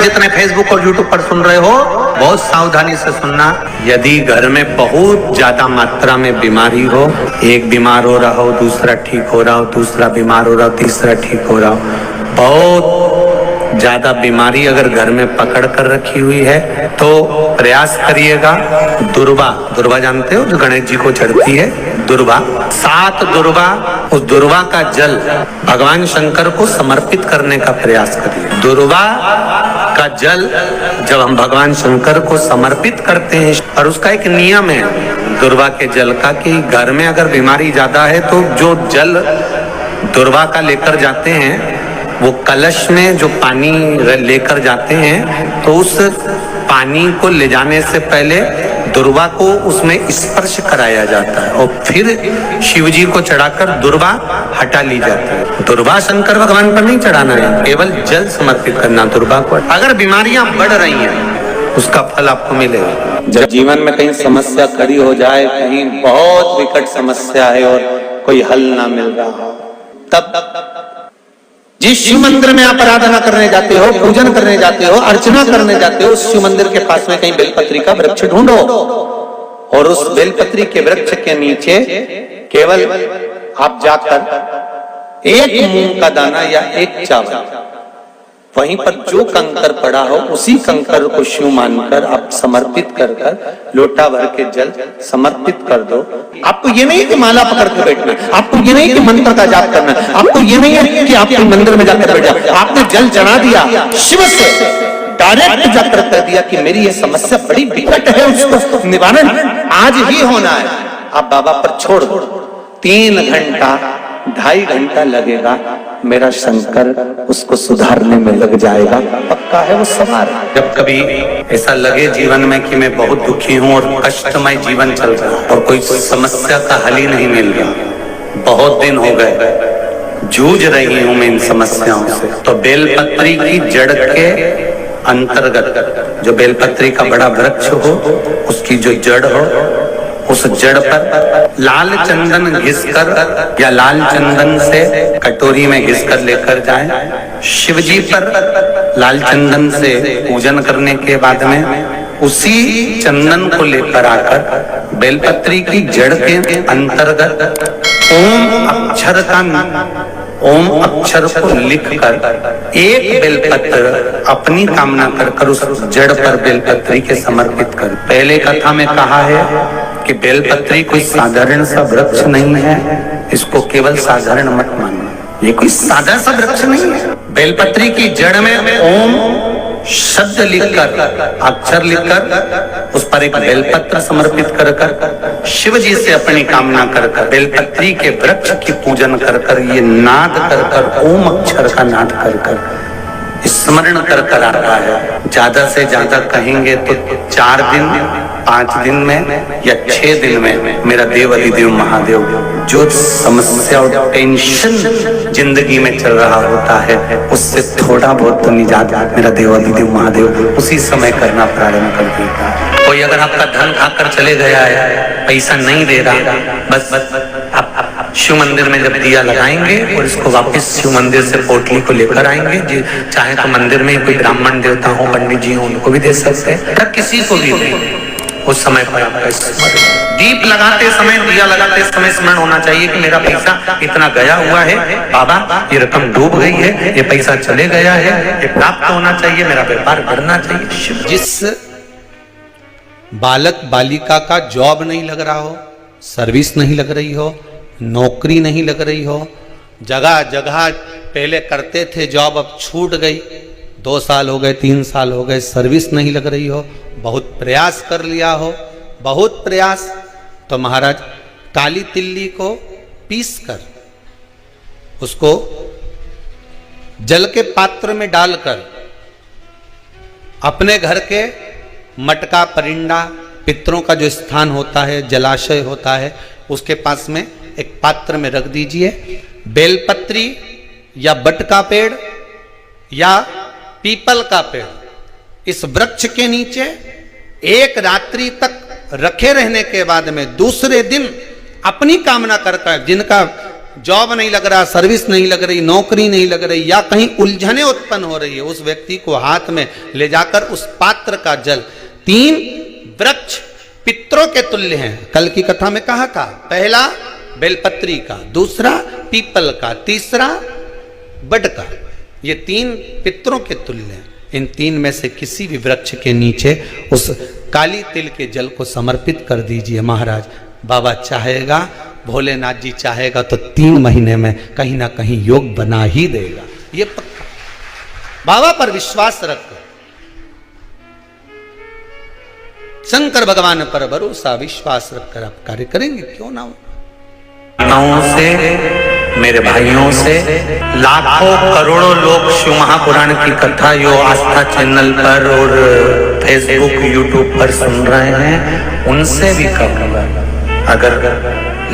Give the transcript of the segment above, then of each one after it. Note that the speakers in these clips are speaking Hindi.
जितने फेसबुक और यूट्यूब पर सुन रहे हो, बहुत सावधानी से सुनना। यदि घर में बहुत ज्यादा मात्रा में बीमारी हो, एक बीमार हो रहा हो, दूसरा ठीक हो रहा हो, दूसरा बीमार हो रहा हो, तीसरा ठीक हो रहा हो, बहुत ज्यादा बीमारी अगर घर में पकड़ कर रखी हुई है तो प्रयास करिएगा। दुर्वा जानते हो, जो गणेश जी को चढ़ती है, दुर्वा, 7 दुर्वा, उस दुर्वा का जल भगवान शंकर को समर्पित करने का प्रयास करिए। दुर्वा का जल जब हम भगवान शंकर को समर्पित करते हैं, और उसका एक नियम है दुर्वा के जल का, कि घर में अगर बीमारी ज्यादा है तो जो जल दुर्वा का लेकर जाते हैं, वो कलश में जो पानी लेकर जाते हैं, तो उस पानी को ले जाने से पहले दुर्वा को उसमें स्पर्श कराया जाता है और फिर शिव जी को चढ़ाकर दुर्वा हटा ली जाती है। दुर्वा शंकर भगवान पर नहीं चढ़ाना है, केवल जल समर्पित करना दुर्वा को। अगर बीमारियां बढ़ रही हैं, उसका फल आपको मिलेगा। जब जीवन में कहीं समस्या खड़ी हो जाए, कहीं बहुत विकट समस्या है और कोई हल ना मिल रहा, तब जिस शिव मंदिर में आप आराधना करने जाते हो, पूजन करने जाते हो, अर्चना करने जाते हो, उस शिव मंदिर के पास में कहीं बेलपत्री का वृक्ष ढूंढो और उस बेलपत्री के वृक्ष के नीचे केवल आप जाकर एक मूंग का दाना या एक चावल, वहीं पर जो कंकर पड़ा हो उसी कंकर को शिव मानकर आप समर्पित कर लोटा भर के जल समर्पित कर दो। आपको ये नहीं कि माला पकड़ के बैठना, आपको ये नहीं कि मंत्र का जाप करना, आपको ये नहीं है कि आप मंदिर में जाकर बैठ जाओ। आपने जल चढ़ा दिया, शिव से डायरेक्ट जाकर कह दिया कि मेरी ये समस्या बड़ी विकट है, उसको निवारण आज ही होना है। आप बाबा पर छोड़ दो, 3 घंटा 2.5 घंटा लगेगा, मेरा शंकर उसको सुधारने में लग जाएगा, पक्का है वो संभाल। जब कभी ऐसा लगे जीवन में कि मैं बहुत दुखी हूं और कष्टमय जीवन चल रहा है और कोई समस्या का हल ही नहीं मिल रहा, बहुत दिन हो गए जूझ रही हूं मैं इन समस्याओं से, तो बेलपत्री की जड़ के अंतर्गत जो बेलपत्री का बड़ा वृक्ष हो, उसकी जो जड़ हो, उस जड़ पर लाल चंदन घिसकर या लाल चंदन से कटोरी में घिसकर लेकर जाएं। शिव जी पर लाल चंदन से पूजन करने के बाद में उसी चंदन को लेकर आकर बेलपत्री की जड़ के अंतर्गत ओम अक्षर को लिखकर एक बेलपत्र अपनी कामना कर उस जड़ पर बेलपत्री के समर्पित कर। पहले कथा में कहा है कि बेलपत्री कोई साधारण सा वृक्ष नहीं है, इसको केवल साधारण मत मानना, ये कोई सादा सा वृक्ष नहीं है। बेलपत्री की जड़ में ओम शब्द लिखकर, अक्षर लिखकर, उस पर एक बेलपत्र समर्पित कर शिव जी से अपनी कामना कर बेलपत्री के वृक्ष की पूजन कर ये नाद कर ओम अक्षर का नाद कर स्मरण कर आ रहा है। ज्यादा से ज्यादा कहेंगे तो 4 दिन 5 दिन में या 6 दिन में मेरा देव अधिदेव महादेव, जो समस्या और टेंशन जिंदगी में चल रहा होता है उससे थोड़ा बहुत तो निजात मेरा देव अधिदेव महादेव उसी समय करना प्रारंभ कर देता है। कोई अगर आपका धन खाकर चले गया है, पैसा नहीं दे रहा, बस आप शिव मंदिर में जब दिया लगाएंगे और इसको वापस शिव मंदिर से पोटली को लेकर आएंगे, चाहे तो मंदिर में कोई ब्राह्मण देवता हो, पंडित जी हो, उनको भी दे सकते हैं, किसी को भी नहीं। उस समय पर आपका दीप लगाते समय, दिया लगाते समय स्मरण होना चाहिए कि मेरा पैसा इतना गया हुआ है, बाबा ये रकम डूब गई है, ये पैसा चले गया है, ये प्राप्त होना चाहिए, मेरा व्यापार बढ़ना चाहिए। जिस बालक बालिका का जॉब नहीं लग रहा हो, सर्विस नहीं लग रही हो, नौकरी नहीं लग रही हो, जगह जगह पहले करते थे जॉब, अब छूट गई, 2 साल हो गए, 3 साल हो गए, सर्विस नहीं लग रही हो, बहुत प्रयास कर लिया हो, बहुत प्रयास, तो महाराज काली तिल्ली को पीस कर उसको जल के पात्र में डालकर अपने घर के मटका, परिंदा, पितरों का जो स्थान होता है, जलाशय होता है, उसके पास में एक पात्र में रख दीजिए। बेलपत्री या बट का पेड़ या पीपल का पेड़, इस वृक्ष के नीचे 1 रात्रि तक रखे रहने के बाद में दूसरे दिन अपनी कामना करता है, जिनका जॉब नहीं लग रहा, सर्विस नहीं लग रही, नौकरी नहीं लग रही, या कहीं उलझने उत्पन्न हो रही है, उस व्यक्ति को हाथ में ले जाकर उस पात्र का जल, 3 वृक्ष पितरों के तुल्य हैं। कल की कथा में कहा था, पहला बेलपत्री का, दूसरा पीपल का, तीसरा बड का। ये 3 पितरों के तुल्य हैं। इन 3 में से किसी भी वृक्ष के नीचे उस काली तिल के जल को समर्पित कर दीजिए महाराज। बाबा चाहेगा, भोलेनाथ जी चाहेगा तो 3 महीने में कहीं ना कहीं योग बना ही देगा। ये पक्का। बाबा पर विश्वास रखो, शंकर भगवान पर भरोसा विश्वास रखकर आप कार्य करेंगे, क्यों ना हो। से, मेरे भाइयों से, लाखों करोड़ों लोग शिव महापुराण की कथा यो आस्था चैनल पर और फेसबुक यूट्यूब पर सुन रहे हैं, उनसे भी कहूंगा, अगर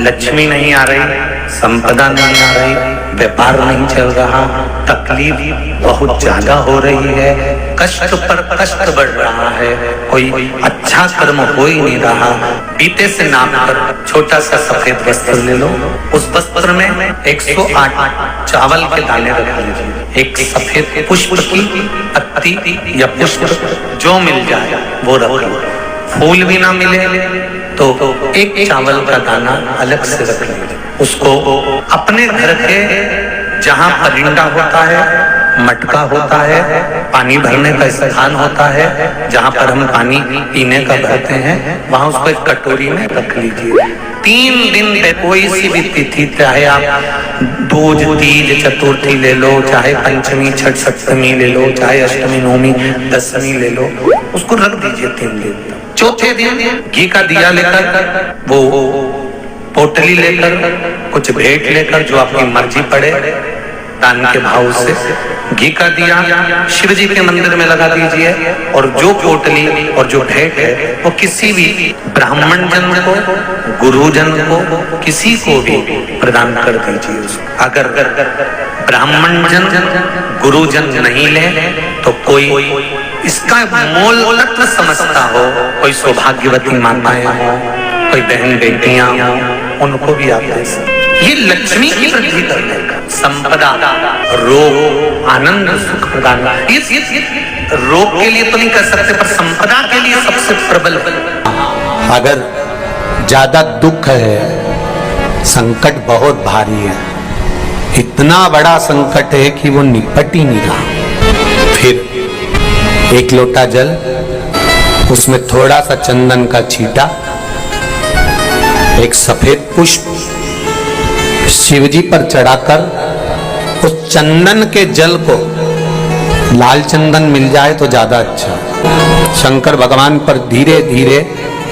लक्ष्मी नहीं आ रही, संपदा नहीं आ रही, व्यापार नहीं चल रहा, तकलीफ बहुत ज्यादा हो रही है, कष्ट पर कष्ट बढ़ रहा है, कोई अच्छा कर्म हो ही नहीं रहा, बीते से नाप कर छोटा सा सफेद वस्त्र ले लो, उस वस्त्र में 108 चावल के दाने रख लीजिए, एक सफेद पुष्प की पत्ती या पुष्प जो मिल जाए वो रख लो, फूल भी ना मिले तो एक चावल का दाना अलग से रख लीजिए। उसको अपने घर के जहाँ परिंदा होता है, मटका होता है, पानी भरने का स्थान होता है, जहाँ पर हम पानी पीने का भरते हैं, वहां उसको एक कटोरी में रख लीजिए। 3 दिन पे कोई सी भी तिथि, चाहे आप दूज, तीज, चतुर्थी ले लो, चाहे पंचमी, छठ, सप्तमी ले लो, चाहे अष्टमी, नवमी, दशमी ले लो, उसको रख दीजिए 3 दिन। चौथे दिन घी का दिया लेकर, वो पोटली लेकर, कुछ भेंट लेकर, जो आपकी मर्जी पड़े दान के भाव से, घी का दिया शिव जी के मंदिर में लगा दीजिए, और जो पोटली और जो भेंट है वो किसी भी ब्राह्मण जन को, गुरुजन को, किसी को भी प्रदान कर दीजिए। अगर ब्राह्मण जन, गुरुजन नहीं ले तो कोई इसका मोल तत्व समझता हो, कोई सौभाग्यवती माताएं हो, कोई बहन बेटियां हो, उनको भी आप दे सकते। ये लक्ष्मी की वृद्धि करने का, संपदा, रोग, आनंद, सुख प्रदान, रोग के लिए तो नहीं कर सकते पर संपदा के लिए सबसे प्रबल। अगर ज्यादा दुख है, संकट बहुत भारी है, इतना बड़ा संकट है कि वो निपट ही नहीं रहा, फिर 1 लोटा जल, उसमें थोड़ा सा चंदन का छींटा, एक सफेद पुष्प शिवजी पर चढ़ाकर, उस चंदन के जल को, लाल चंदन मिल जाए तो ज्यादा अच्छा, शंकर भगवान पर धीरे धीरे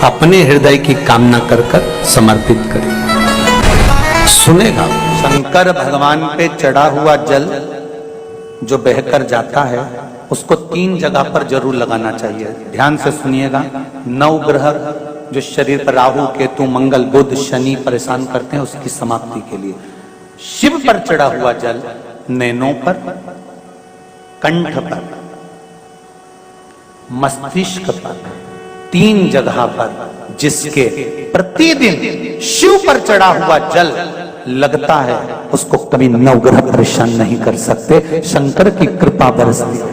अपने हृदय की कामना कर कर समर्पित करें। सुनेगा, शंकर भगवान पे चढ़ा हुआ जल जो बहकर जाता है उसको 3 जगह पर जरूर लगाना चाहिए। ध्यान से सुनिएगा। 9 ग्रह जो शरीर पर राहु, केतु, मंगल, बुध, शनि परेशान करते हैं, उसकी समाप्ति के लिए शिव पर चढ़ा हुआ जल नैनों पर, कंठ पर, मस्तिष्क पर, 3 जगह पर, जिसके प्रतिदिन शिव पर चढ़ा हुआ जल लगता है उसको कभी 9 ग्रह परेशान नहीं कर सकते। शंकर की कृपा बरसती है।